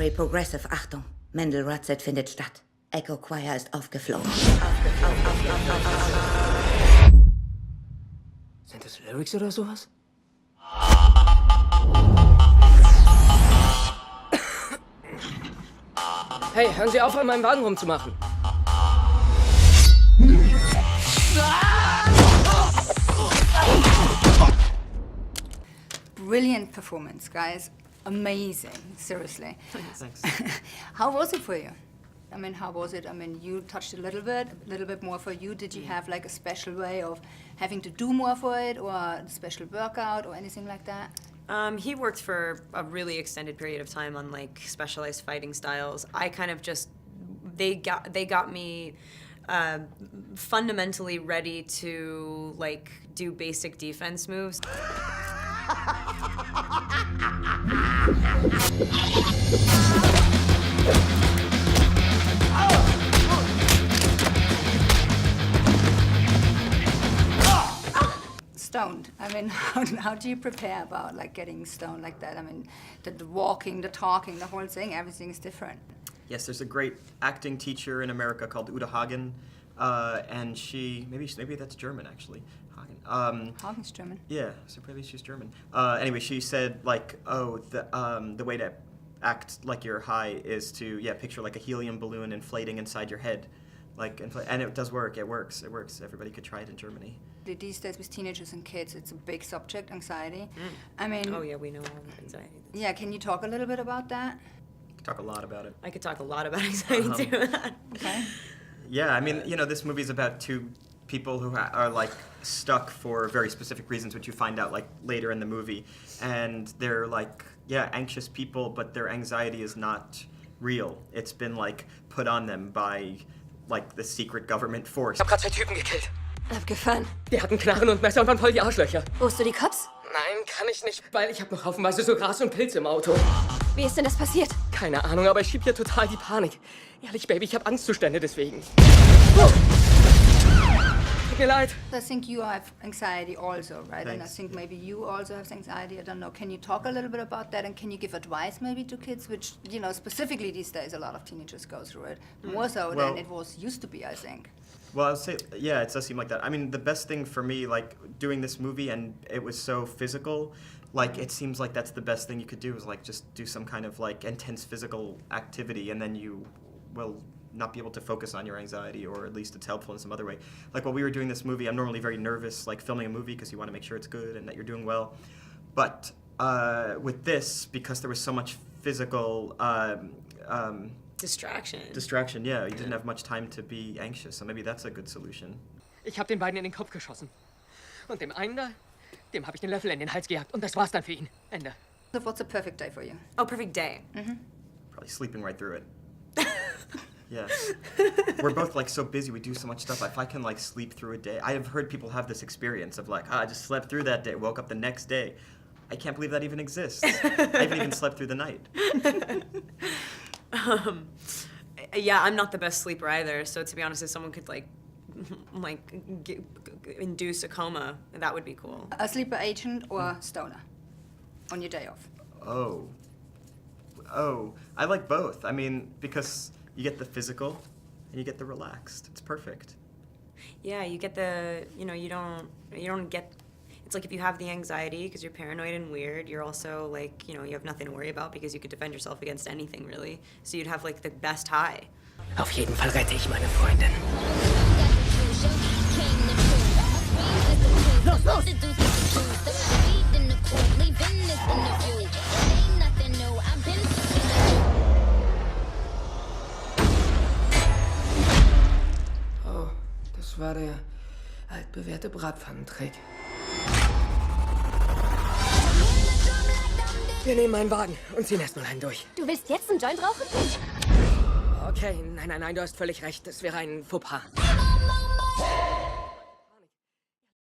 Very progressive. Achtung. Mendel Rutzet findet statt. Echo Choir ist aufgeflogen. Sind das Lyrics oder sowas? Hey, hören Sie auf, an meinem Wagen rumzumachen. Brilliant performance, guys. Amazing, seriously. Thanks. How was it for you? I mean, how was it? I mean, you touched a little bit more for you. Did you have like a special way of having to do more for it, or a special workout, or anything like that? He worked for a really extended period of time on like specialized fighting styles. I kind of just, they got me fundamentally ready to like do basic defense moves. Stoned. I mean, how do you prepare about like getting stoned like that? I mean, the walking, the talking, the whole thing, everything is different. Yes, there's a great acting teacher in America called Uta Hagen, and maybe that's German actually. Hagen. Hagen's German. Yeah, so probably she's German. Anyway, she said like, oh, the way to act like you're high is to picture like a helium balloon inflating inside your head, and it does work. It works. Everybody could try it in Germany. These days with teenagers and kids, it's a big subject, anxiety. I mean... Oh yeah, we know all about anxiety. Yeah, can you talk a little bit about that? I could talk a lot about it. I could talk a lot about anxiety too. Okay. Yeah, I mean, this movie's about two people who are like stuck for very specific reasons, which you find out like later in the movie, and they're like, anxious people, but their anxiety is not real. It's been like put on them by like the secret government force. Ich hab grad 2 Typen gekillt. Abgefahren. Die hatten Knarren und Messer und waren voll die Arschlöcher. Rufst du die Cops? Nein, kann ich nicht, weil ich hab noch haufenweise so Gras und Pilze im Auto. Wie ist denn das passiert? Keine Ahnung, aber ich schieb hier total die Panik. Ehrlich, Baby, ich hab Angstzustände deswegen. Tut mir leid. I think you have anxiety also, right? Thanks. And I think maybe you also have anxiety. I don't know. Can you talk a little bit about that, and can you give advice maybe to kids, which, specifically these days, a lot of teenagers go through it, more so than it was used to be, I think. Well, I would say, it does seem like that. I mean, the best thing for me, like, doing this movie, and it was so physical, like, it seems like that's the best thing you could do, is, like, just do some kind of, like, intense physical activity, and then you will not be able to focus on your anxiety, or at least it's helpful in some other way. Like, while we were doing this movie, I'm normally very nervous, like, filming a movie, because you want to make sure it's good and that you're doing well. But with this, because there was so much physical... Distraction, yeah. You didn't have much time to be anxious, so maybe that's a good solution. Ich hab den beiden in den Kopf geschossen. Und dem einen da, dem hab ich den Löffel in den Hals gejagt. Und das war's dann für ihn. Ende. So what's a perfect day for you? Oh, perfect day. Probably sleeping right through it. Yeah. We're both, like, so busy, we do so much stuff. If I can, like, sleep through a day... I have heard people have this experience of, like, I just slept through that day, woke up the next day. I can't believe that even exists. I haven't even slept through the night. Yeah, I'm not the best sleeper either, so to be honest, if someone could, induce a coma, that would be cool. A sleeper agent or stoner on your day off? Oh, I like both. I mean, because you get the physical and you get the relaxed. It's perfect. Yeah, you get the, you don't get, it's like if you have the anxiety because you're paranoid and weird, you're also like, you have nothing to worry about because you could defend yourself against anything really. So you'd have like the best high. Auf jeden Fall rette ich meine Freundin. Los, los! Oh, das war der altbewährte Bratpfannentrick. Wir nehmen einen Wagen und ziehen erstmal einen durch. Du willst jetzt einen Joint rauchen? Okay, nein, du hast völlig recht. Das wäre ein Fauxpas.